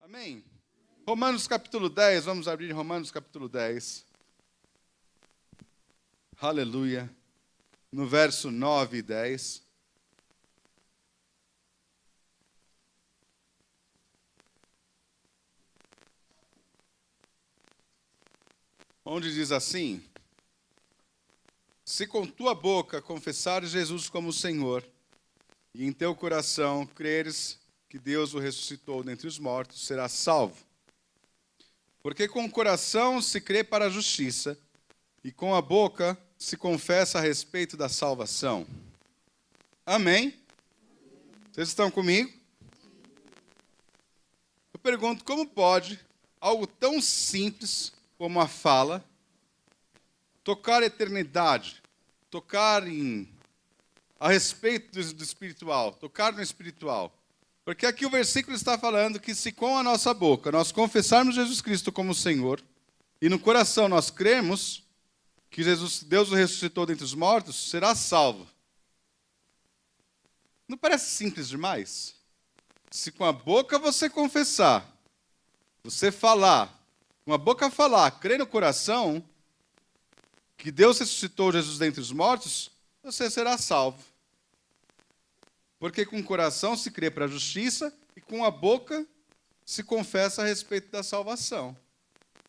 Amém? Romanos capítulo 10, vamos abrir Romanos capítulo 10. Aleluia. No verso 9 e 10. Onde diz assim: se com tua boca confessares Jesus como Senhor, e em teu coração creres que Deus o ressuscitou dentre os mortos, serás salvo. Porque com o coração se crê para a justiça, e com a boca se confessa a respeito da salvação. Amém? Vocês estão comigo? Eu pergunto, como pode algo tão simples como a fala tocar a eternidade, tocar a respeito do espiritual, tocar no espiritual? Porque aqui o versículo está falando que se com a nossa boca nós confessarmos Jesus Cristo como Senhor, e no coração nós cremos que Deus o ressuscitou dentre os mortos, será salvo. Não parece simples demais? Se com a boca você confessar, você falar, com a boca falar, crer no coração que Deus ressuscitou Jesus dentre os mortos, você será salvo. Porque com o coração se crê para a justiça e com a boca se confessa a respeito da salvação.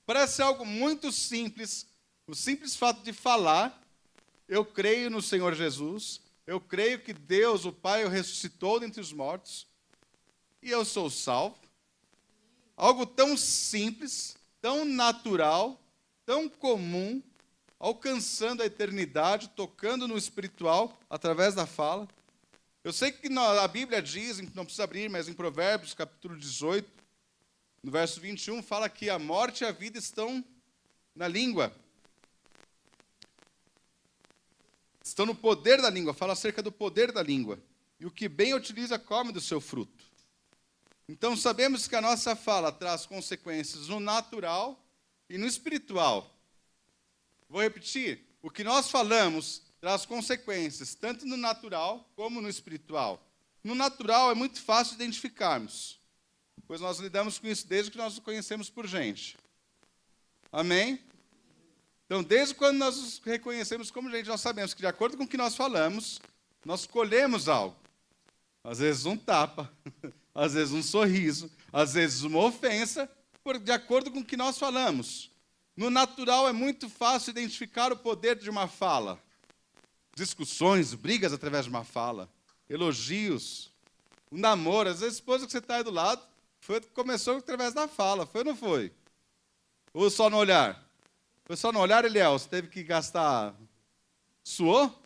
Parece algo muito simples, o simples fato de falar, eu creio no Senhor Jesus, eu creio que Deus, o Pai, o ressuscitou dentre os mortos, e eu sou salvo. Algo tão simples, tão natural, tão comum, alcançando a eternidade, tocando no espiritual, através da fala. Eu sei que a Bíblia diz, não precisa abrir, mas em Provérbios, capítulo 18, no verso 21, fala que a morte e a vida estão na língua. Estão no poder da língua, fala acerca do poder da língua. E o que bem utiliza, come do seu fruto. Então sabemos que a nossa fala traz consequências no natural e no espiritual. Vou repetir, o que nós falamos traz consequências, tanto no natural como no espiritual. No natural é muito fácil identificarmos, pois nós lidamos com isso desde que nós nos conhecemos por gente. Amém? Então, desde quando nós nos reconhecemos como gente, nós sabemos que de acordo com o que nós falamos, nós colhemos algo. Às vezes um tapa, às vezes um sorriso, às vezes uma ofensa, de acordo com o que nós falamos. No natural é muito fácil identificar o poder de uma fala. Discussões, brigas através de uma fala, elogios, um namoro. Às vezes a esposa que você está aí do lado começou através da fala, foi ou não foi? Ou só no olhar? Foi só no olhar, Eliel? Você teve que gastar... Suou?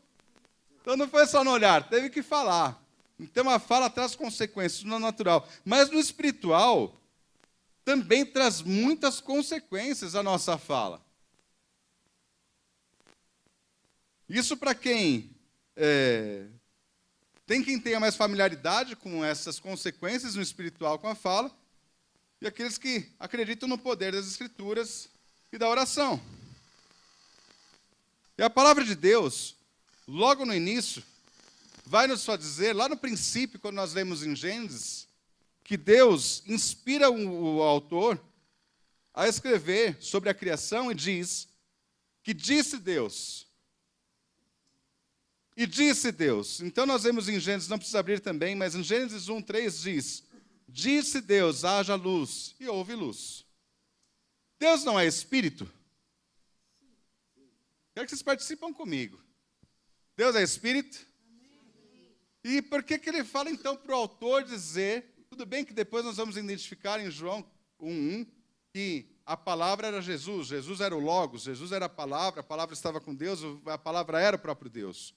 Então não foi só no olhar, teve que falar. Então a fala traz consequências no natural. Mas no espiritual, também traz muitas consequências a nossa fala. Isso para quem tenha mais familiaridade com essas consequências no espiritual com a fala, e aqueles que acreditam no poder das Escrituras e da oração. E a palavra de Deus, logo no início, vai nos só dizer, lá no princípio, quando nós lemos em Gênesis, que Deus inspira o autor a escrever sobre a criação e diz que disse Deus. E disse Deus. Então nós vemos em Gênesis, não precisa abrir também, mas em Gênesis 1:3 diz: disse Deus, haja luz, e houve luz. Deus não é espírito? Quero que vocês participem comigo. Deus é espírito? E por que ele fala então para o autor dizer, tudo bem que depois nós vamos identificar em João 1:1, que a palavra era Jesus, Jesus era o Logos, Jesus era a palavra estava com Deus, a palavra era o próprio Deus.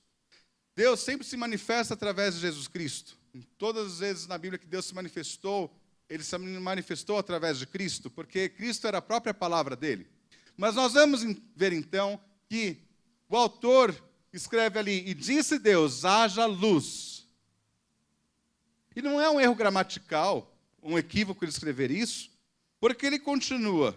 Deus sempre se manifesta através de Jesus Cristo. Todas as vezes na Bíblia que Deus se manifestou, ele se manifestou através de Cristo, porque Cristo era a própria palavra dele. Mas nós vamos ver então que o autor escreve ali, e disse Deus, haja luz. E não é um erro gramatical, um equívoco ele escrever isso, porque ele continua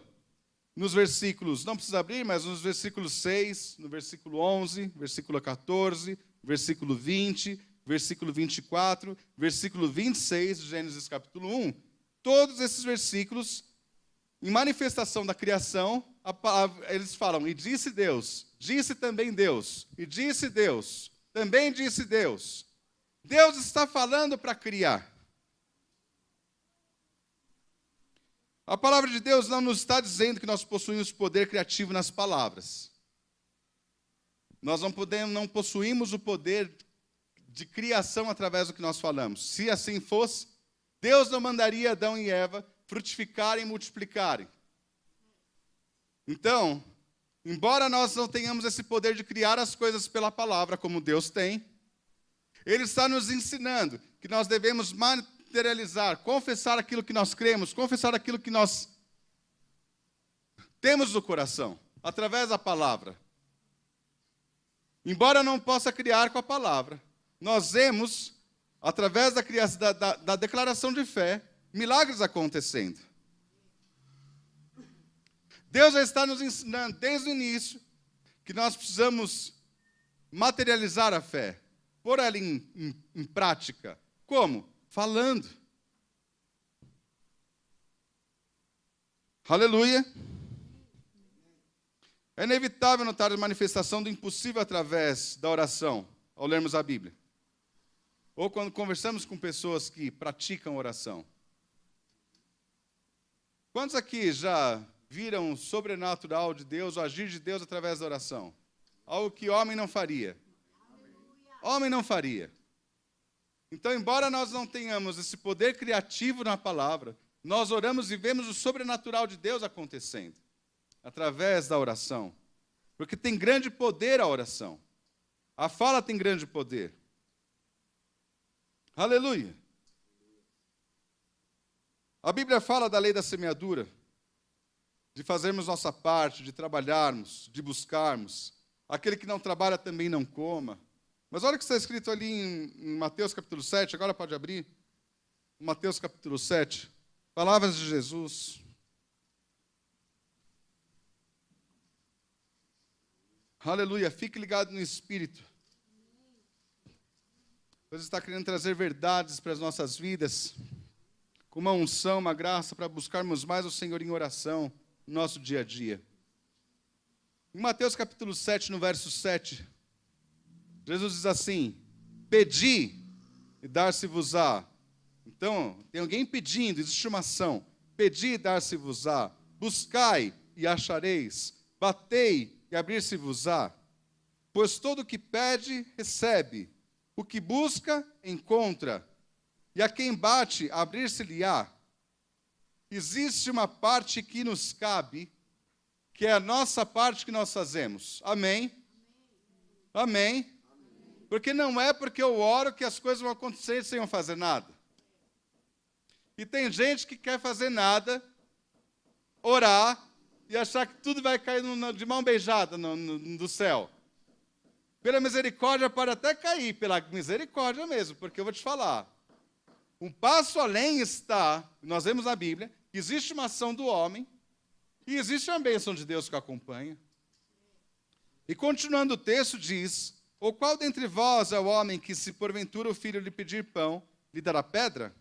nos versículos, não precisa abrir, mas nos versículos 6, no versículo 11, versículo 14, versículo 20, versículo 24, versículo 26 de Gênesis capítulo 1, todos esses versículos, em manifestação da criação, eles falam, e disse Deus, disse também Deus, e disse Deus, também disse Deus. Deus está falando para criar. A palavra de Deus não nos está dizendo que nós possuímos poder criativo nas palavras. Nós não possuímos o poder de criação através do que nós falamos. Se assim fosse, Deus não mandaria Adão e Eva frutificarem e multiplicarem. Então, embora nós não tenhamos esse poder de criar as coisas pela palavra, como Deus tem, Ele está nos ensinando que nós devemos materializar, confessar aquilo que nós cremos, confessar aquilo que nós temos no coração, através da palavra. Embora eu não possa criar com a palavra, nós vemos, através da declaração de fé, milagres acontecendo. Deus já está nos ensinando, desde o início, que nós precisamos materializar a fé, pôr ela em prática. Como? Falando. Aleluia. É inevitável notar a manifestação do impossível através da oração, ao lermos a Bíblia. Ou quando conversamos com pessoas que praticam oração. Quantos aqui já viram o sobrenatural de Deus, o agir de Deus através da oração? Algo que homem não faria. Homem não faria. Então, embora nós não tenhamos esse poder criativo na palavra, nós oramos e vemos o sobrenatural de Deus acontecendo, através da oração. Porque tem grande poder a oração. A fala tem grande poder. Aleluia. A Bíblia fala da lei da semeadura, de fazermos nossa parte, de trabalharmos, de buscarmos. Aquele que não trabalha também não coma. Mas olha o que está escrito ali em Mateus capítulo 7, agora pode abrir. Mateus capítulo 7, palavras de Jesus. Aleluia, fique ligado no Espírito. Deus está querendo trazer verdades para as nossas vidas, com uma unção, uma graça para buscarmos mais o Senhor em oração no nosso dia a dia. Em Mateus capítulo 7, no verso 7, Jesus diz assim: pedi e dar-se-vos-á. Então, tem alguém pedindo, existe uma ação. Pedi e dar-se-vos-á. Buscai e achareis. Batei e abrir-se-vos-á. Pois todo o que pede, recebe. O que busca, encontra. E a quem bate, abrir-se-lhe-á. Existe uma parte que nos cabe, que é a nossa parte que nós fazemos. Amém? Amém? Porque não é porque eu oro que as coisas vão acontecer sem eu fazer nada. E tem gente que quer fazer nada, orar e achar que tudo vai cair de mão beijada do céu. Pela misericórdia pode até cair, pela misericórdia mesmo, porque eu vou te falar. Um passo além está, nós vemos na Bíblia, que existe uma ação do homem e existe uma bênção de Deus que o acompanha. E continuando o texto diz: ou qual dentre vós é o homem que, se porventura o filho lhe pedir pão, lhe dará pedra?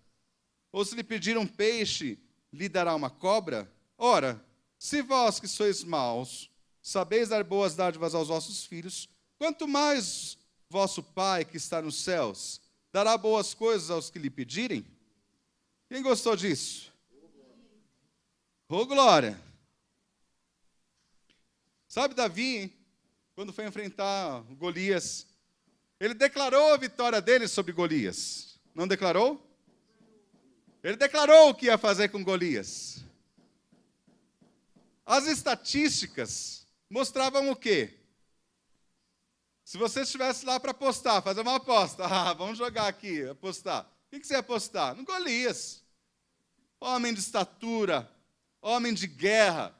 Ou se lhe pedir um peixe, lhe dará uma cobra? Ora, se vós que sois maus, sabeis dar boas dádivas aos vossos filhos, quanto mais vosso Pai que está nos céus dará boas coisas aos que lhe pedirem? Quem gostou disso? Oh, glória! Sabe Davi, quando foi enfrentar Golias, ele declarou a vitória dele sobre Golias. Não declarou? Ele declarou o que ia fazer com Golias. As estatísticas mostravam o quê? Se você estivesse lá para apostar, fazer uma aposta, vamos jogar aqui, apostar. O que você ia apostar? No Golias. Homem de estatura, homem de guerra,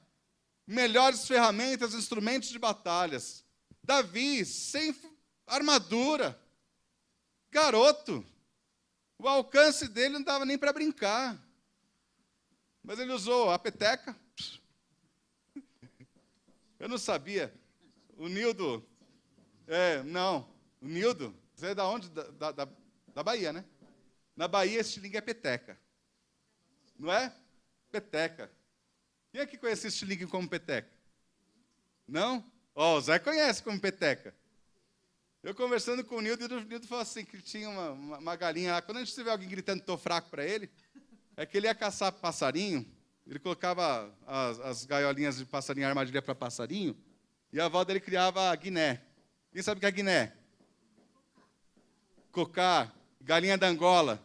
melhores ferramentas, instrumentos de batalhas. Davi, sem armadura, garoto. O alcance dele não dava nem para brincar. Mas ele usou a peteca. Eu não sabia. O Nildo... o Nildo, você é da onde? Da Bahia, né? Na Bahia, esse estilingue é peteca. Não é? Peteca. Quem aqui conhece estilingue como peteca? Não? Ó, o Zé conhece como peteca. Eu conversando com o Nildo, e o Nildo falou assim, que tinha uma galinha lá. Quando a gente tiver alguém gritando tô fraco para ele, é que ele ia caçar passarinho, ele colocava as gaiolinhas de passarinho, a armadilha para passarinho, e a avó dele criava guiné. Quem sabe o que é guiné? Cocá, galinha da Angola.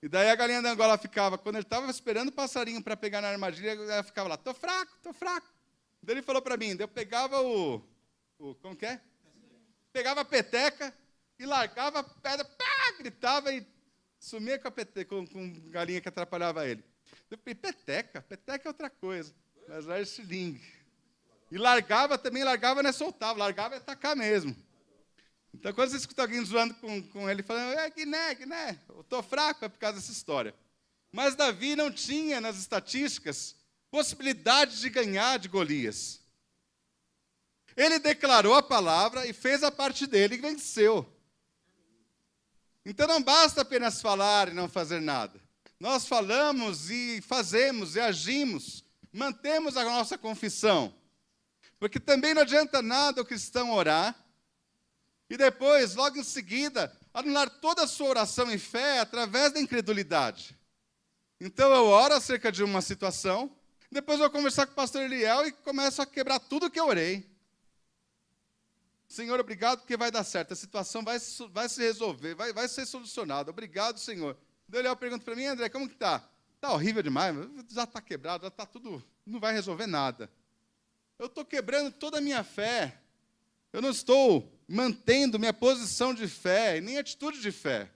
E daí a galinha da Angola ficava, quando ele estava esperando o passarinho para pegar na armadilha, ela ficava lá, tô fraco, tô fraco. Daí ele falou para mim, daí eu pegava como que é? Pegava a peteca e largava a pedra, pá, gritava e sumia com a peteca, com galinha que atrapalhava ele. Eu falei, peteca é outra coisa, mas era estilingue. E largava, não é soltava, largava e atacar mesmo. Então, quando você escuta alguém zoando com ele, falando, Guiné, eu estou fraco, é por causa dessa história. Mas Davi não tinha, nas estatísticas, possibilidade de ganhar de Golias. Ele declarou a palavra e fez a parte dele e venceu. Então, não basta apenas falar e não fazer nada. Nós falamos e fazemos e agimos, mantemos a nossa confissão. Porque também não adianta nada o cristão orar, e depois, logo em seguida, anular toda a sua oração em fé através da incredulidade. Então eu oro acerca de uma situação, depois eu vou conversar com o pastor Eliel e começo a quebrar tudo que eu orei. Senhor, obrigado, porque vai dar certo, a situação vai se resolver, vai ser solucionada. Obrigado, Senhor. O Eliel pergunta para mim, André, como que está? Está horrível demais, já está quebrado, já está tudo, não vai resolver nada. Eu estou quebrando toda a minha fé. Eu não estou mantendo minha posição de fé, nem atitude de fé.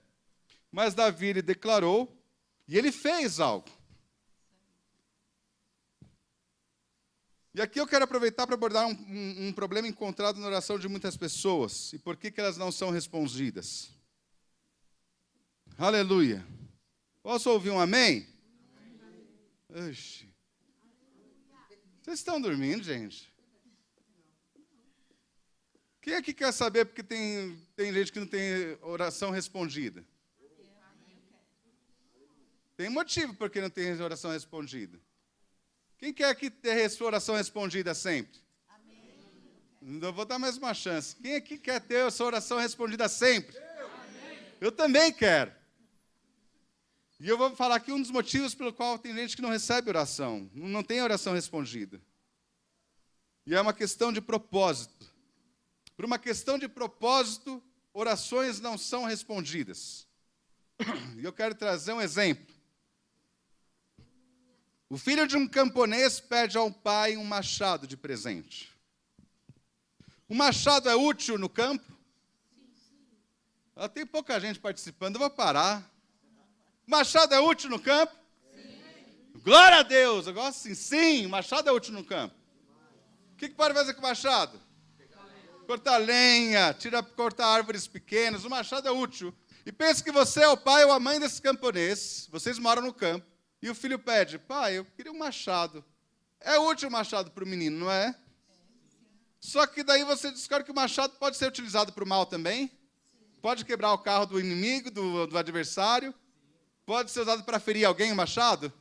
Mas Davi, ele declarou, e ele fez algo. E aqui eu quero aproveitar para abordar um problema encontrado na oração de muitas pessoas, e por que elas não são respondidas. Aleluia. Posso ouvir um amém? Oxi. Vocês estão dormindo, gente? Quem aqui quer saber porque tem gente que não tem oração respondida? Tem motivo porque não tem oração respondida. Quem quer aqui ter oração respondida sempre? Eu vou dar mais uma chance. Quem aqui quer ter a sua oração respondida sempre? Eu também quero. E eu vou falar aqui um dos motivos pelo qual tem gente que não recebe oração, não tem oração respondida. E é uma questão de propósito. Por uma questão de propósito, orações não são respondidas. E eu quero trazer um exemplo. O filho de um camponês pede ao pai um machado de presente. O machado é útil no campo? Tem pouca gente participando, eu vou parar. O machado é útil no campo? Sim. Glória a Deus! Eu gosto assim, sim, o machado é útil no campo. O que pode fazer com o machado? Cortar lenha, cortar árvores pequenas, o machado é útil. E pense que você é o pai ou a mãe desse camponês, vocês moram no campo, e o filho pede, pai, eu queria um machado. É útil o machado para o menino, não é? Só que daí você descobre que o machado pode ser utilizado para o mal também, pode quebrar o carro do inimigo, do adversário, pode ser usado para ferir alguém o machado.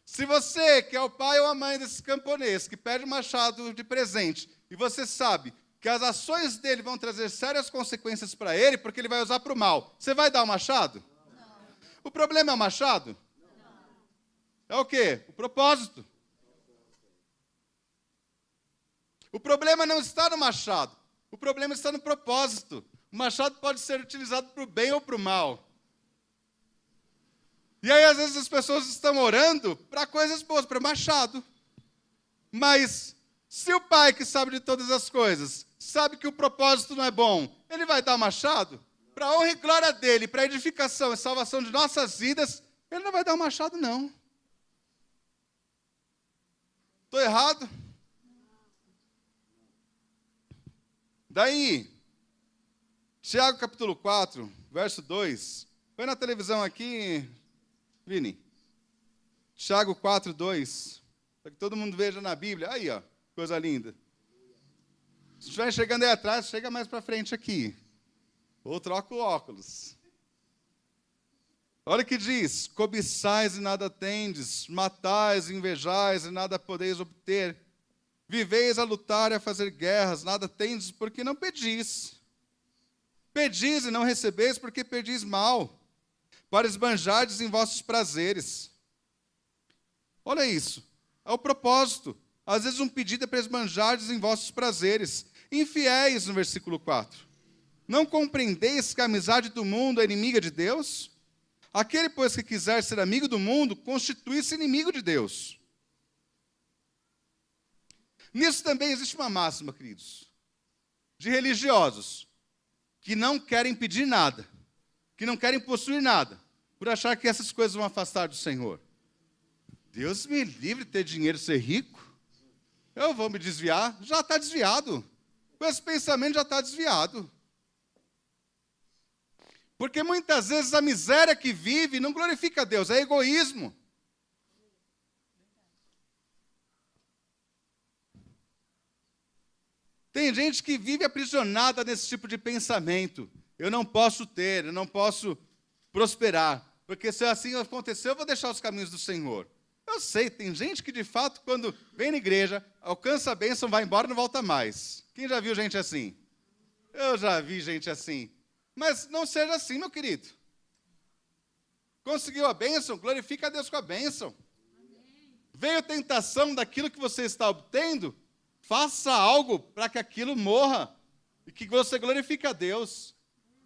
Se você, que é o pai ou a mãe desse camponês, que pede um machado de presente, e você sabe que as ações dele vão trazer sérias consequências para ele, porque ele vai usar para o mal, você vai dar o machado? Não. O problema é o machado? Não. É o quê? O propósito. O problema não está no machado, o problema está no propósito. O machado pode ser utilizado para o bem ou para o mal. E aí, às vezes, as pessoas estão orando para coisas boas, para machado. Mas, se o pai que sabe de todas as coisas, sabe que o propósito não é bom, ele vai dar o machado? Para a honra e glória dele, para a edificação e salvação de nossas vidas, ele não vai dar o machado, não. Estou errado? Daí, Tiago capítulo 4, verso 2. Põe na televisão aqui, Vini. Tiago 4, 2. Para que todo mundo veja na Bíblia. Aí, ó, coisa linda. Se estiver chegando aí atrás, chega mais para frente aqui. Ou troca o óculos. Olha o que diz: cobiçais e nada tendes, matais e invejais e nada podeis obter. Viveis a lutar e a fazer guerras, nada tendes porque não pedis. Pedis e não recebeis porque pedis mal, para esbanjardes em vossos prazeres. Olha isso, é o propósito. Às vezes um pedido é para esbanjardes em vossos prazeres. Infiéis, no versículo 4. Não compreendeis que a amizade do mundo é inimiga de Deus? Aquele, pois, que quiser ser amigo do mundo, constitui-se inimigo de Deus. Nisso também existe uma máxima, queridos, de religiosos que não querem pedir nada, que não querem possuir nada, por achar que essas coisas vão afastar do Senhor. Deus me livre de ter dinheiro e ser rico. Eu vou me desviar? Já está desviado. Com esse pensamento já está desviado. Porque muitas vezes a miséria que vive não glorifica a Deus, é egoísmo. Tem gente que vive aprisionada nesse tipo de pensamento. Eu não posso ter, eu não posso prosperar, porque se assim acontecer, eu vou deixar os caminhos do Senhor. Eu sei, tem gente que de fato, quando vem na igreja, alcança a bênção, vai embora e não volta mais. Quem já viu gente assim? Eu já vi gente assim. Mas não seja assim, meu querido. Conseguiu a bênção? Glorifica a Deus com a bênção. Veio tentação daquilo que você está obtendo? Faça algo para que aquilo morra e que você glorifique a Deus.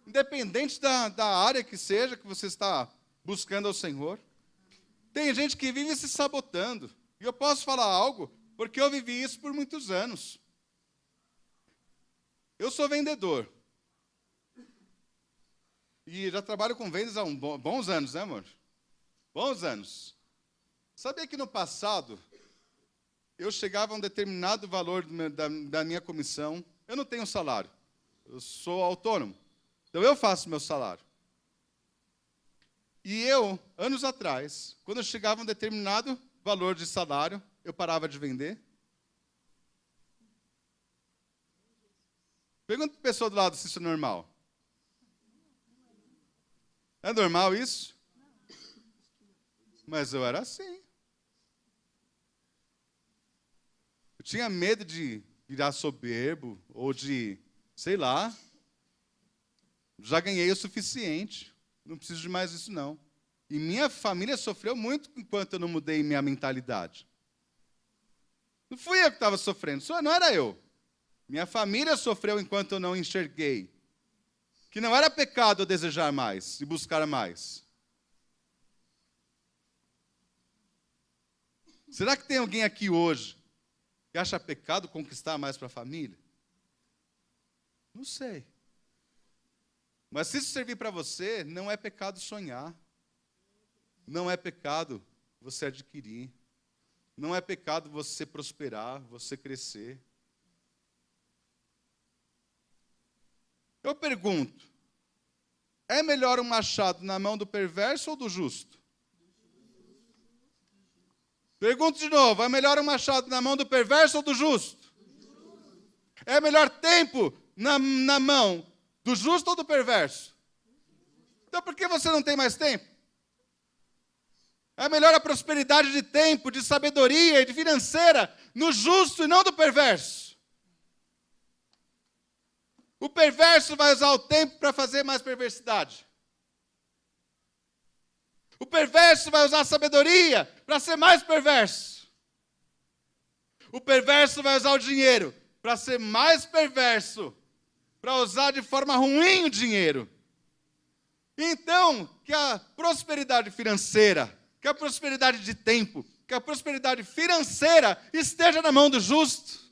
Independente da área que seja que você está buscando ao Senhor. Tem gente que vive se sabotando. E eu posso falar algo, porque eu vivi isso por muitos anos. Eu sou vendedor. E já trabalho com vendas há bons anos, né, amor? Bons anos. Sabia que no passado, eu chegava a um determinado valor da minha comissão. Eu não tenho salário. Eu sou autônomo. Então, eu faço meu salário. E eu, anos atrás, quando eu chegava a um determinado valor de salário, eu parava de vender. Pergunta para a pessoa do lado se isso é normal. É normal isso? Mas eu era assim. Eu tinha medo de virar soberbo ou de, sei lá. Já ganhei o suficiente. Não preciso de mais isso, não. E minha família sofreu muito enquanto eu não mudei minha mentalidade. Não fui eu que estava sofrendo, não era eu. Minha família sofreu enquanto eu não enxerguei que não era pecado eu desejar mais e buscar mais. Será que tem alguém aqui hoje que acha pecado conquistar mais para a família? Não sei. Mas se isso servir para você, não é pecado sonhar. Não é pecado você adquirir. Não é pecado você prosperar, você crescer. Eu pergunto, é melhor um machado na mão do perverso ou do justo? Pergunto de novo, é melhor um machado na mão do perverso ou do justo? É melhor tempo na mão do justo ou do perverso? Então por que você não tem mais tempo? É melhor a prosperidade de tempo, de sabedoria e de financeira no justo e não do perverso. O perverso vai usar o tempo para fazer mais perversidade. O perverso vai usar a sabedoria para ser mais perverso. O perverso vai usar o dinheiro para ser mais perverso, para usar de forma ruim o dinheiro. Então, que a prosperidade financeira, que a prosperidade de tempo, que a prosperidade financeira esteja na mão do justo.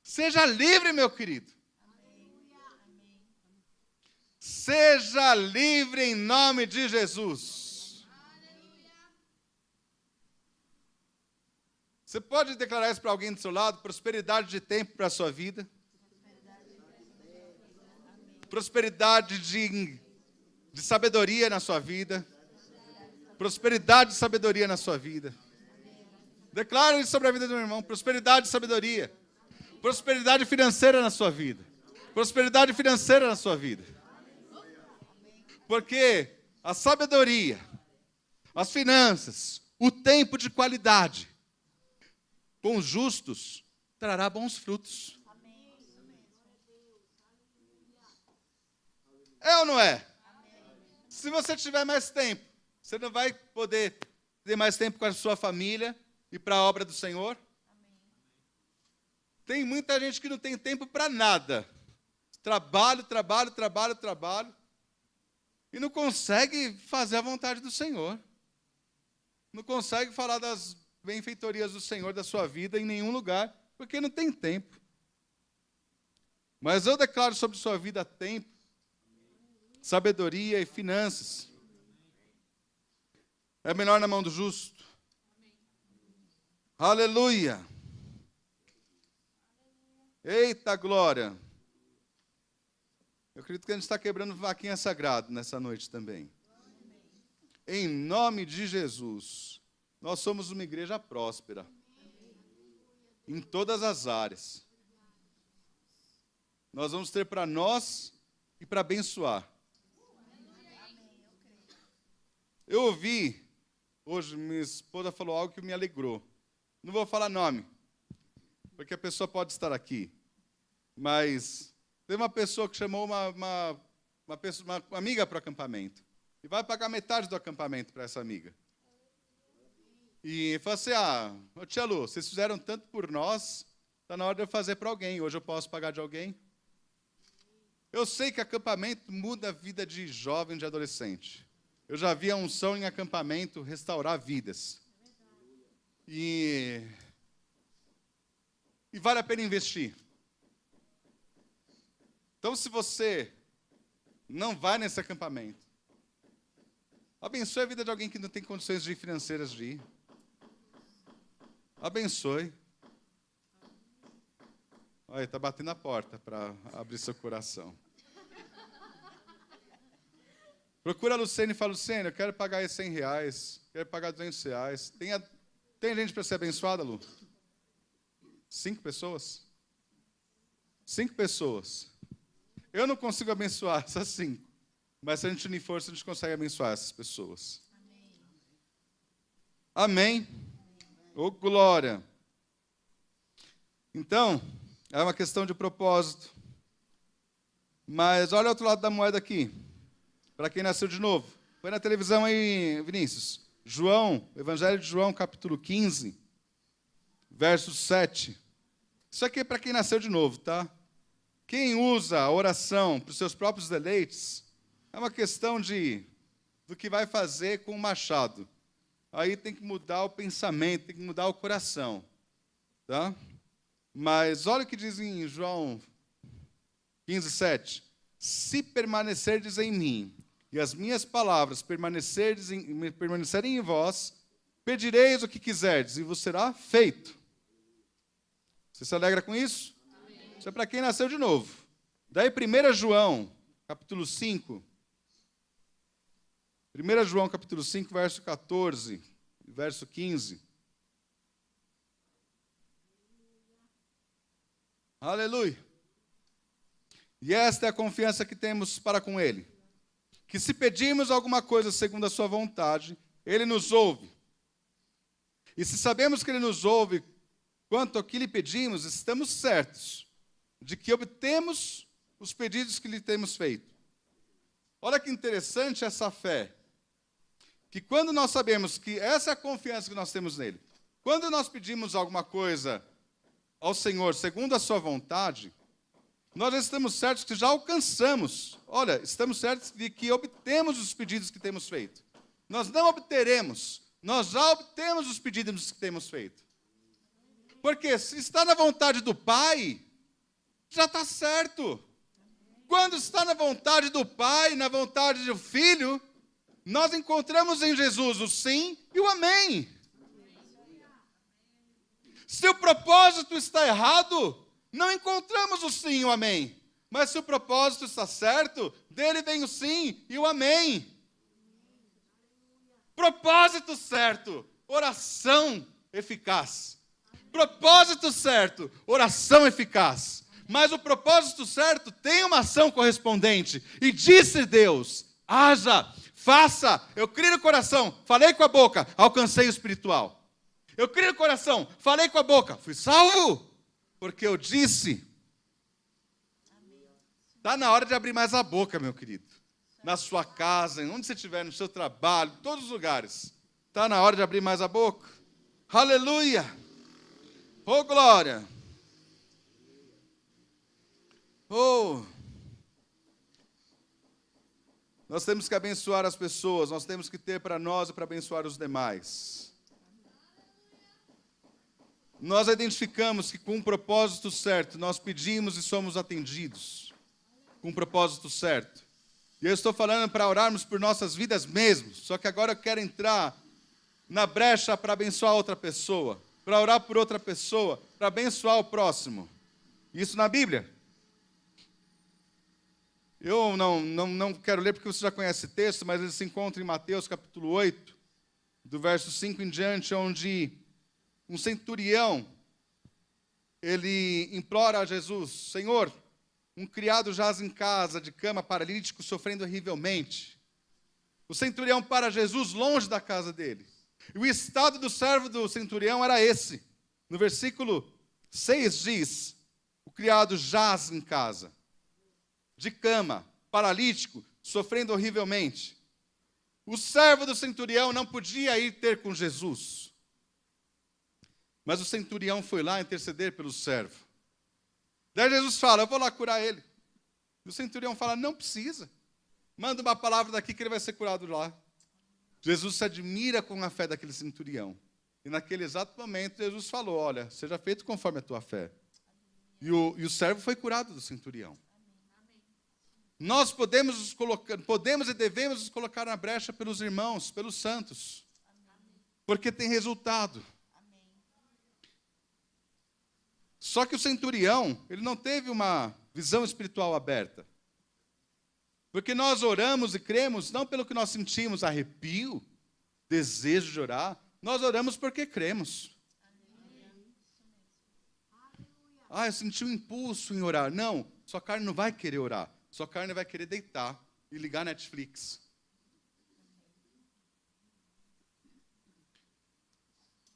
Seja livre, meu querido. Seja livre em nome de Jesus. Você pode declarar isso para alguém do seu lado? Prosperidade de tempo para a sua vida. Prosperidade de sabedoria na sua vida. Prosperidade e sabedoria na sua vida. Declare isso sobre a vida do meu irmão. Prosperidade e sabedoria. Prosperidade financeira na sua vida. Prosperidade financeira na sua vida. Porque a sabedoria, as finanças, o tempo de qualidade, com os justos, trará bons frutos. É ou não é? Se você tiver mais tempo, você não vai poder ter mais tempo com a sua família e para a obra do Senhor? Tem muita gente que não tem tempo para nada. Trabalho, trabalho, trabalho, trabalho. E não consegue fazer a vontade do Senhor. Não consegue falar das benfeitorias do Senhor da sua vida em nenhum lugar, porque não tem tempo. Mas eu declaro sobre sua vida tempo, sabedoria e finanças. É melhor na mão do justo. Aleluia. Eita glória. Eu acredito que a gente está quebrando vaquinha sagrada nessa noite também. Em nome de Jesus. Nós somos uma igreja próspera. Em todas as áreas. Nós vamos ter para nós e para abençoar. Eu ouvi, hoje minha esposa falou algo que me alegrou. Não vou falar nome, porque a pessoa pode estar aqui. Mas teve uma pessoa que chamou uma amiga para o acampamento. E vai pagar metade do acampamento para essa amiga. E falou assim, tia Lu, vocês fizeram tanto por nós, está na hora de eu fazer para alguém. Hoje eu posso pagar de alguém? Eu sei que acampamento muda a vida de jovem, de adolescente. Eu já vi a unção em acampamento restaurar vidas. E vale a pena investir. Então, se você não vai nesse acampamento, abençoe a vida de alguém que não tem condições financeiras de ir. Abençoe. Olha, está batendo a porta para abrir seu coração. Procura a Luciene e fala, Luciene, eu quero pagar esses R$100, quero pagar R$200. Tem gente para ser abençoada, Lu? 5 pessoas? 5 pessoas. Eu não consigo abençoar essas 5. Mas se a gente unir força, a gente consegue abençoar essas pessoas. Amém. Oh, glória. Então, é uma questão de propósito. Mas olha o outro lado da moeda aqui. Para quem nasceu de novo. Põe na televisão aí, Vinícius. Evangelho de João, capítulo 15, verso 7. Isso aqui é para quem nasceu de novo, tá? Quem usa a oração para os seus próprios deleites, é uma questão do que vai fazer com o machado. Aí tem que mudar o pensamento, tem que mudar o coração. Tá? Mas olha o que diz em João 15, 7. Se permanecerdes em mim, e as minhas palavras permanecerem em vós, pedireis o que quiserdes, e vos será feito. Você se alegra com isso? Amém. Isso é para quem nasceu de novo. Daí 1 João, capítulo 5. 1 João, capítulo 5, verso 14, verso 15. Aleluia. E esta é a confiança que temos para com Ele. Que se pedirmos alguma coisa segundo a sua vontade, Ele nos ouve. E se sabemos que Ele nos ouve quanto ao que lhe pedimos, estamos certos de que obtemos os pedidos que lhe temos feito. Olha que interessante essa fé. Que quando nós sabemos que essa é a confiança que nós temos nele, quando nós pedimos alguma coisa ao Senhor segundo a sua vontade, nós já estamos certos que já alcançamos. Olha, estamos certos de que obtemos os pedidos que temos feito. Nós não obteremos, nós já obtemos os pedidos que temos feito. Porque se está na vontade do Pai, já está certo. Quando está na vontade do Pai, na vontade do Filho, nós encontramos em Jesus o sim e o amém. Se o propósito está errado, não encontramos o sim e o amém. Mas se o propósito está certo, dele vem o sim e o amém. Propósito certo, oração eficaz. Propósito certo, oração eficaz. Mas o propósito certo tem uma ação correspondente. E disse Deus, Haja, faça. Eu criei no coração, falei com a boca, alcancei o espiritual. Eu criei no coração, falei com a boca, fui salvo. Porque eu disse. Está na hora de abrir mais a boca, meu querido. Na sua casa, onde você estiver, no seu trabalho, em todos os lugares. Está na hora de abrir mais a boca. Aleluia. Oh, glória. Oh. Nós temos que abençoar as pessoas, nós temos que ter para nós e para abençoar os demais. Nós identificamos que com um propósito certo, nós pedimos e somos atendidos. Com um propósito certo. E eu estou falando para orarmos por nossas vidas mesmo, só que agora eu quero entrar na brecha para abençoar outra pessoa, para orar por outra pessoa, para abençoar o próximo. Isso na Bíblia. Eu não quero ler porque você já conhece o texto, mas ele se encontra em Mateus capítulo 8, do verso 5 em diante, onde um centurião, ele implora a Jesus: Senhor, um criado jaz em casa, de cama, paralítico, sofrendo horrivelmente. O centurião para Jesus longe da casa dele. E o estado do servo do centurião era esse. No versículo 6 diz: o criado jaz em casa, de cama, paralítico, sofrendo horrivelmente. O servo do centurião não podia ir ter com Jesus. Mas o centurião foi lá interceder pelo servo. Daí Jesus fala: eu vou lá curar ele. E o centurião fala: não precisa. Manda uma palavra daqui que ele vai ser curado lá. Jesus se admira com a fé daquele centurião. E naquele exato momento Jesus falou: olha, seja feito conforme a tua fé. E o servo foi curado do centurião. Nós podemos e devemos nos colocar na brecha pelos irmãos, pelos santos. Porque tem resultado. Só que o centurião, ele não teve uma visão espiritual aberta. Porque nós oramos e cremos, não pelo que nós sentimos arrepio, desejo de orar. Nós oramos porque cremos. Ah, eu senti um impulso em orar. Não, sua carne não vai querer orar. Sua carne vai querer deitar e ligar Netflix.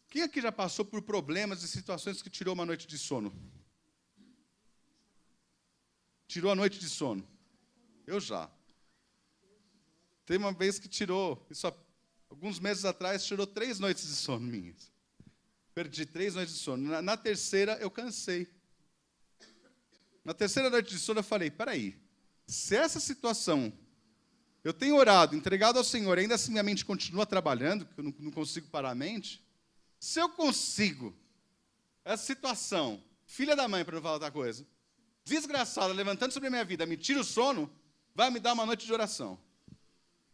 Quem aqui já passou por problemas e situações que tirou uma noite de sono? Tirou a noite de sono? Eu já. Tem uma vez que tirou, isso há alguns meses atrás, tirou 3 noites de sono minhas. Perdi 3 noites de sono. Na terceira, eu cansei. Na terceira noite de sono, eu falei: peraí, se essa situação, eu tenho orado, entregado ao Senhor, ainda assim minha mente continua trabalhando, que eu não consigo parar a mente, se eu consigo, essa situação, filha da mãe, para não falar outra coisa, desgraçada, levantando sobre a minha vida, me tira o sono, vai me dar uma noite de oração.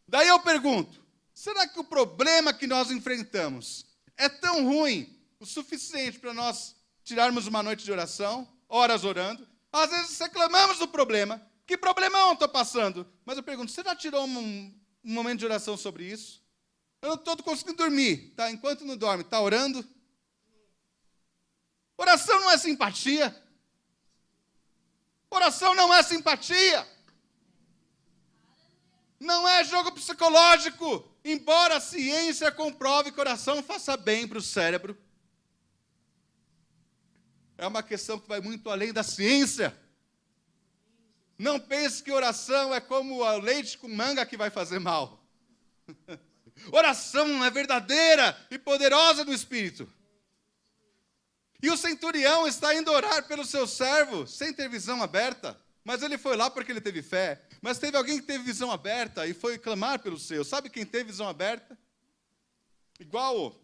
Daí eu pergunto: será que o problema que nós enfrentamos é tão ruim o suficiente para nós tirarmos uma noite de oração, horas orando? Às vezes reclamamos do problema. Que problemão estou passando? Mas eu pergunto: você já tirou um momento de oração sobre isso? Eu não estou conseguindo dormir. Tá? Enquanto não dorme, está orando? Oração não é simpatia. Oração não é simpatia. Não é jogo psicológico. Embora a ciência comprove que oração faça bem para o cérebro. É uma questão que vai muito além da ciência. Não pense que oração é como o leite com manga que vai fazer mal. Oração é verdadeira e poderosa no Espírito. E o centurião está indo orar pelo seu servo, sem ter visão aberta. Mas ele foi lá porque ele teve fé. Mas teve alguém que teve visão aberta e foi clamar pelo seu. Sabe quem teve visão aberta? Igual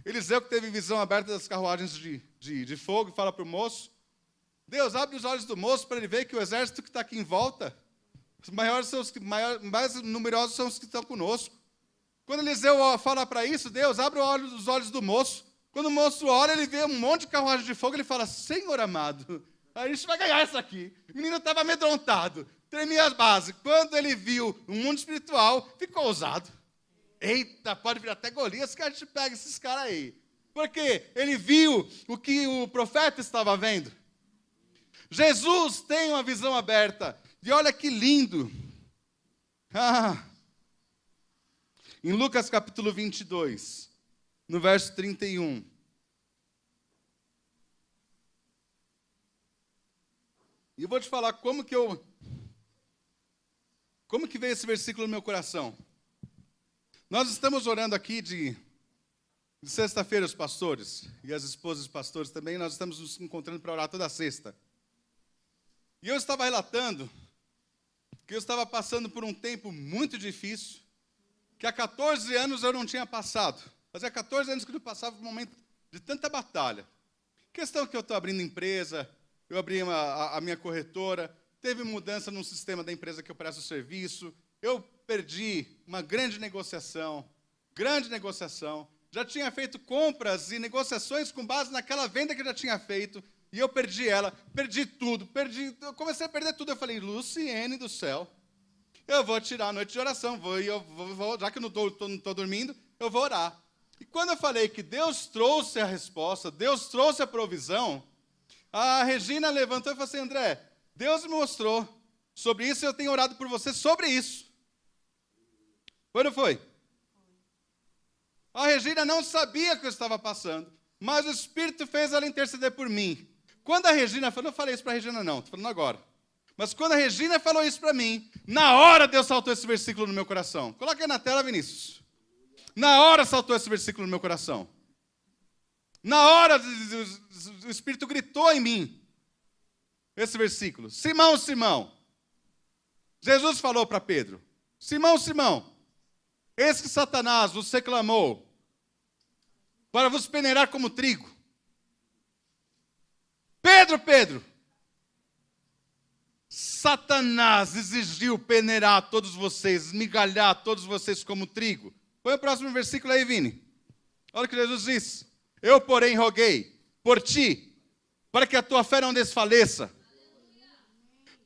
Eliseu, que teve visão aberta das carruagens de fogo, e fala para o moço: Deus, abre os olhos do moço para ele ver que o exército que está aqui em volta, mais numerosos são os que estão conosco. Quando Eliseu fala para isso, Deus, abre os olhos do moço. Quando o moço olha, ele vê um monte de carruagem de fogo, ele fala: Senhor amado, a gente vai ganhar essa aqui. O menino estava amedrontado, tremia as bases. Quando ele viu o mundo espiritual, ficou ousado. Eita, pode vir até Golias que a gente pega esses caras aí. Porque ele viu o que o profeta estava vendo. Jesus tem uma visão aberta. E olha que lindo. Ah, em Lucas capítulo 22, no verso 31. E eu vou te falar como que veio esse versículo no meu coração. Nós estamos orando aqui de sexta-feira, os pastores, e as esposas dos pastores também, nós estamos nos encontrando para orar toda sexta. E eu estava relatando que eu estava passando por um tempo muito difícil, que há 14 anos eu não tinha passado. Fazia 14 anos que eu não passava por um momento de tanta batalha. Questão que eu estou abrindo empresa, eu abri a minha corretora, teve mudança no sistema da empresa que eu presto serviço, eu perdi uma grande negociação, já tinha feito compras e negociações com base naquela venda que eu já tinha feito, e eu perdi ela, perdi tudo, eu comecei a perder tudo. Eu falei, Luciene do céu, eu vou tirar a noite de oração, já que eu não estou dormindo, eu vou orar. E quando eu falei que Deus trouxe a resposta, Deus trouxe a provisão, a Regina levantou e falou assim, André, Deus me mostrou sobre isso e eu tenho orado por você sobre isso. Foi ou não foi? A Regina não sabia o que eu estava passando, mas o Espírito fez ela interceder por mim. Quando a Regina falou, eu não falei isso para a Regina não, estou falando agora. Mas quando a Regina falou isso para mim, na hora Deus saltou esse versículo no meu coração. Coloca aí na tela, Vinícius. Na hora saltou esse versículo no meu coração. Na hora o Espírito gritou em mim esse versículo. Simão, Simão. Jesus falou para Pedro. Simão, Simão. Eis que Satanás vos reclamou para vos peneirar como trigo. Pedro, Pedro. Satanás exigiu peneirar todos vocês, esmigalhar todos vocês como trigo. Põe o próximo versículo aí, Vini. Olha o que Jesus disse. Eu, porém, roguei por ti, para que a tua fé não desfaleça.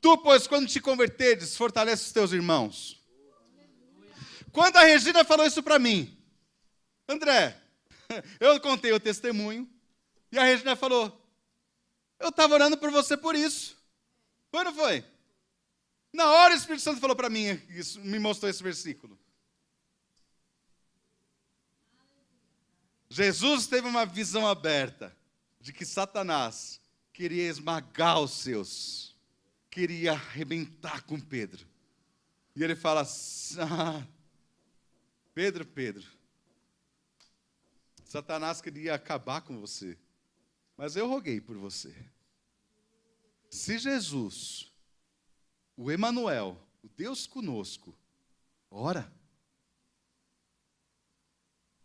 Tu, pois, quando te converteres, fortalece os teus irmãos. Quando a Regina falou isso para mim, André, eu contei o testemunho, e a Regina falou, eu estava orando por você por isso. Foi ou não foi? Na hora o Espírito Santo falou para mim, isso, me mostrou esse versículo. Jesus teve uma visão aberta de que Satanás queria esmagar os seus, queria arrebentar com Pedro. E ele fala, Pedro, Satanás queria acabar com você, mas eu roguei por você. Se Jesus, o Emanuel, o Deus conosco, ora,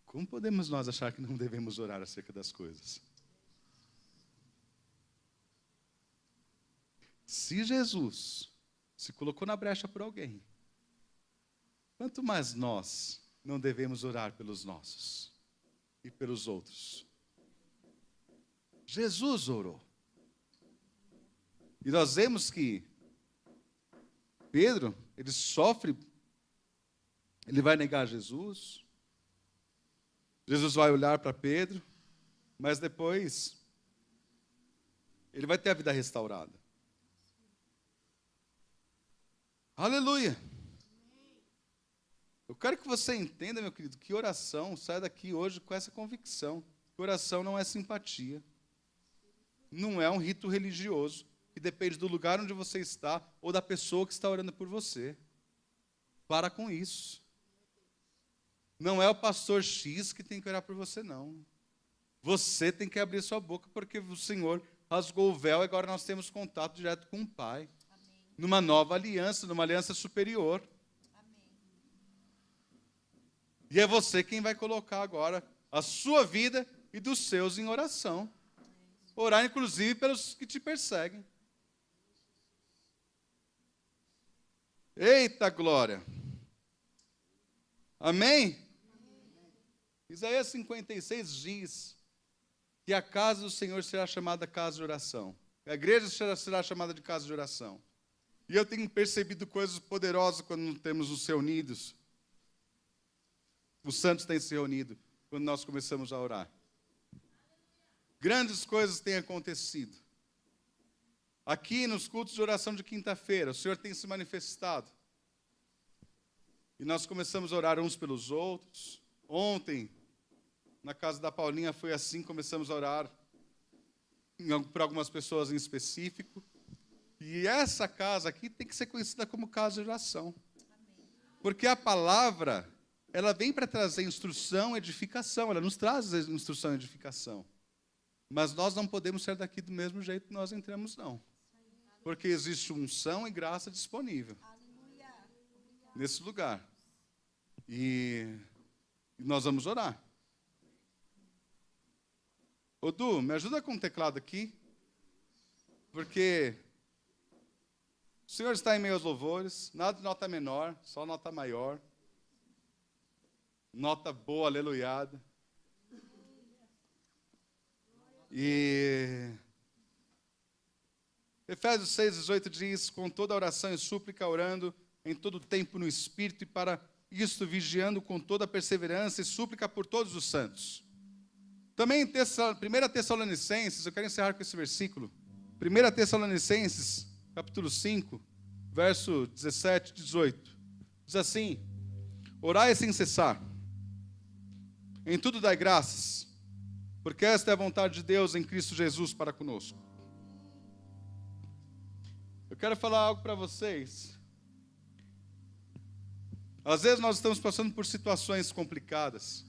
como podemos nós achar que não devemos orar acerca das coisas? Se Jesus se colocou na brecha por alguém, quanto mais nós não devemos orar pelos nossos e pelos outros? Jesus orou. E nós vemos que Pedro, ele sofre, ele vai negar Jesus. Jesus vai olhar para Pedro, mas depois ele vai ter a vida restaurada. Aleluia! Eu quero que você entenda, meu querido, que oração, sai daqui hoje com essa convicção, que oração não é simpatia, não é um rito religioso, que depende do lugar onde você está ou da pessoa que está orando por você. Para com isso. Não é o pastor X que tem que orar por você, não. Você tem que abrir sua boca, porque o Senhor rasgou o véu e agora nós temos contato direto com o Pai. Amém. Numa nova aliança, numa aliança superior. Amém. E é você quem vai colocar agora a sua vida e dos seus em oração. Amém. Orar, inclusive, pelos que te perseguem. Eita glória! Amém? Isaías 56 diz que a casa do Senhor será chamada casa de oração. A igreja será chamada de casa de oração. E eu tenho percebido coisas poderosas quando temos nos reunidos. Os santos têm se reunido quando nós começamos a orar. Grandes coisas têm acontecido. Aqui nos cultos de oração de quinta-feira, o Senhor tem se manifestado. E nós começamos a orar uns pelos outros. Ontem, na casa da Paulinha, foi assim, começamos a orar por algumas pessoas em específico. E essa casa aqui tem que ser conhecida como casa de oração. Porque a palavra, ela vem para trazer instrução e edificação. Ela nos traz instrução e edificação. Mas nós não podemos sair daqui do mesmo jeito que nós entramos, não. Porque existe unção e graça disponível nesse lugar. E nós vamos orar. Ô Du, me ajuda com o teclado aqui. Porque o Senhor está em meio aos louvores. Nada de nota menor, só nota maior. Nota boa, aleluiada. E Efésios 6:18 diz: com toda oração e súplica, orando em todo tempo no Espírito, e para isto vigiando com toda perseverança e súplica por todos os santos. Também em 1 Tessalonicenses, eu quero encerrar com esse versículo. 1 Tessalonicenses, capítulo 5, verso 17 e 18. Diz assim: orai sem cessar, em tudo dai graças, porque esta é a vontade de Deus em Cristo Jesus para conosco. Eu quero falar algo para vocês. Às vezes nós estamos passando por situações complicadas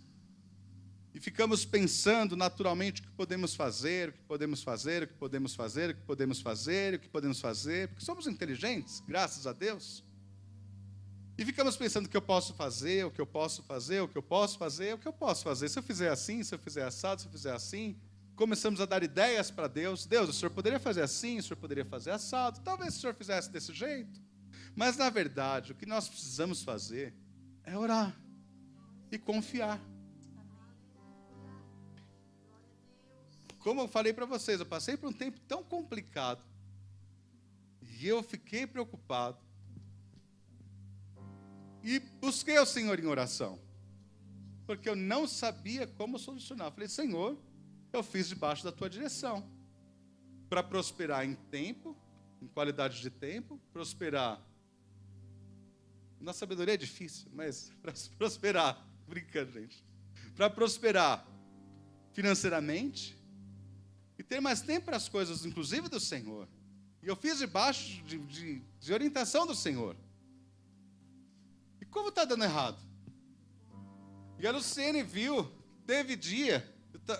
e ficamos pensando naturalmente o que podemos fazer, o que podemos fazer, o que podemos fazer, o que podemos fazer, o que podemos fazer, porque somos inteligentes, graças a Deus. E ficamos pensando o que eu posso fazer, o que eu posso fazer, o que eu posso fazer, o que eu posso fazer. Se eu fizer assim, se eu fizer assado, se eu fizer assim, começamos a dar ideias para Deus. Deus, o Senhor poderia fazer assim, o Senhor poderia fazer assado. Talvez o Senhor fizesse desse jeito. Mas, na verdade, o que nós precisamos fazer é orar e confiar. Como eu falei para vocês, eu passei por um tempo tão complicado e eu fiquei preocupado e busquei ao Senhor em oração, porque eu não sabia como solucionar. Eu falei: Senhor, eu fiz debaixo da tua direção, para prosperar em tempo, em qualidade de tempo, prosperar. Na sabedoria é difícil, mas para prosperar, brincando, gente, para prosperar financeiramente e ter mais tempo para as coisas, inclusive do Senhor. E eu fiz debaixo de orientação do Senhor. E como está dando errado? E a Luciene viu, teve dia,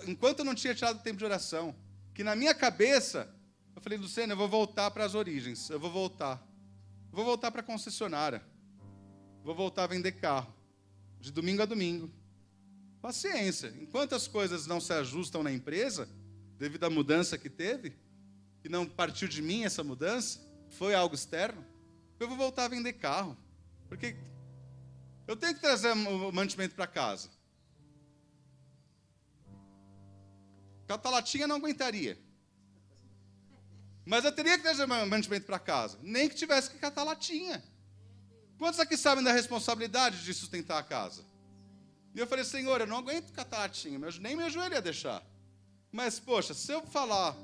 enquanto eu não tinha tirado tempo de oração, que na minha cabeça, eu falei: Luciene, eu vou voltar para as origens, eu vou voltar para a concessionária, vou voltar a vender carro, de domingo a domingo. Paciência, enquanto as coisas não se ajustam na empresa, devido à mudança que teve, e não partiu de mim essa mudança, foi algo externo, eu vou voltar a vender carro, porque eu tenho que trazer o mantimento para casa. Catalatinha não aguentaria. Mas eu teria que trazer o mantimento para casa, nem que tivesse que catar latinha. Quantos aqui sabem da responsabilidade de sustentar a casa? E eu falei: Senhor, eu não aguento catar latinha, nem meu joelho ia deixar. Mas, poxa, se eu falar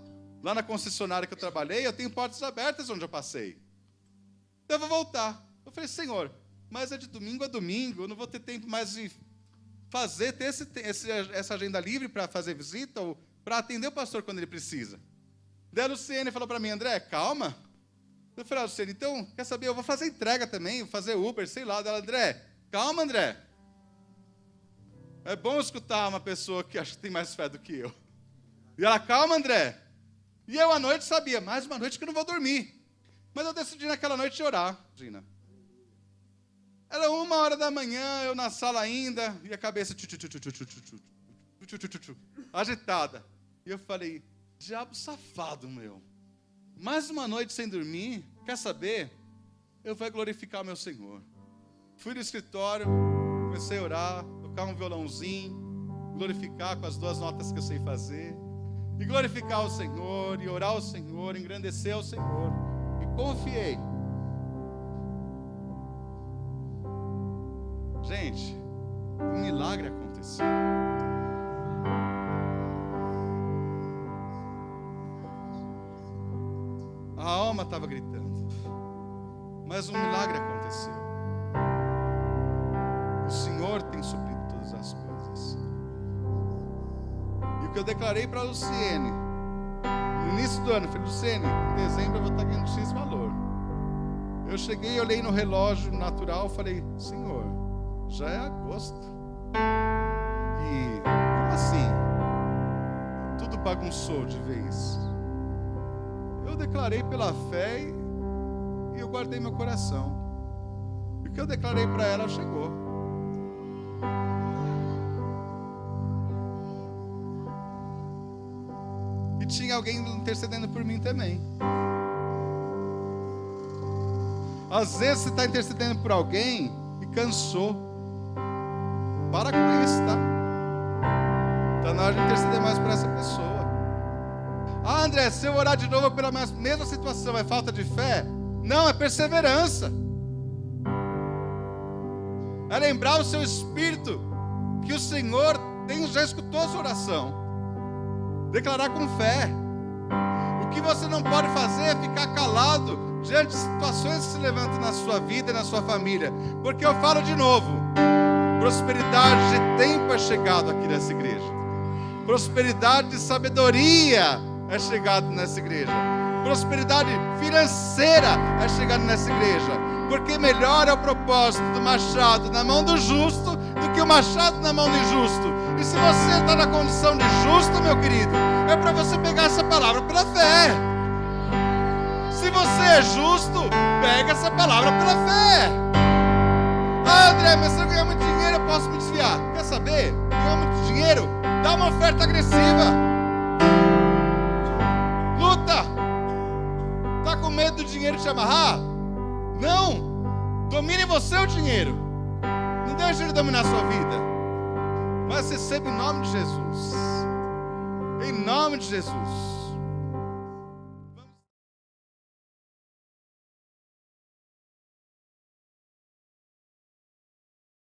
lá na concessionária que eu trabalhei, eu tenho portas abertas onde eu passei. Então eu vou voltar. Eu falei: Senhor, mas é de domingo a domingo, eu não vou ter tempo mais de fazer, ter essa agenda livre para fazer visita ou para atender o pastor quando ele precisa. Daí a Luciene falou para mim: André, calma. Eu falei: Luciene, então, quer saber, eu vou fazer entrega também, vou fazer Uber, sei lá. Ela: André, calma, André. É bom escutar uma pessoa que acha que tem mais fé do que eu. E ela: calma, André. E eu à noite sabia, mais uma noite que eu não vou dormir. Mas eu decidi naquela noite orar, Gina. Era 1h da manhã, eu na sala ainda, e a cabeça agitada. E eu falei: diabo safado, meu. Mais uma noite sem dormir, quer saber? Eu vou glorificar o meu Senhor. Fui no escritório, comecei a orar, tocar um violãozinho, glorificar com as 2 notas que eu sei fazer, e glorificar o Senhor, e orar ao Senhor, engrandecer ao Senhor, e confiei. Gente, um milagre aconteceu. A alma estava gritando, mas um milagre aconteceu. Senhor tem suprido todas as coisas. E o que eu declarei para a Luciene, no início do ano, eu falei, Luciene, em dezembro eu vou estar ganhando X valor. Eu cheguei, olhei no relógio natural, falei, Senhor, já é agosto. E como assim? Tudo bagunçou de vez. Eu declarei pela fé e eu guardei meu coração. E o que eu declarei para ela chegou. E tinha alguém intercedendo por mim também. Às vezes você está intercedendo por alguém e cansou. Para com isso, tá? Está na hora de interceder mais por essa pessoa. Ah, André, se eu orar de novo pela mesma situação, é falta de fé? Não, é perseverança. É lembrar o seu espírito que o Senhor já escutou a sua oração. Declarar com fé. O que você não pode fazer é ficar calado diante de situações que se levantam na sua vida e na sua família. Porque eu falo de novo, prosperidade de tempo é chegado aqui nessa igreja. Prosperidade de sabedoria é chegado nessa igreja. Prosperidade financeira é chegado nessa igreja. Porque melhor é o propósito do machado na mão do justo do que o machado na mão do injusto. E se você está na condição de justo, meu querido, é para você pegar essa palavra pela fé. Se você é justo, pega essa palavra pela fé. Ah, André, mas se eu ganhar muito dinheiro, eu posso me desviar. Quer saber? Ganhar muito dinheiro? Dá uma oferta agressiva. Luta. Tá com medo do dinheiro te amarrar? Não. Domine você o dinheiro. Não deixe ele dominar a sua vida. Mas receba em nome de Jesus. Em nome de Jesus.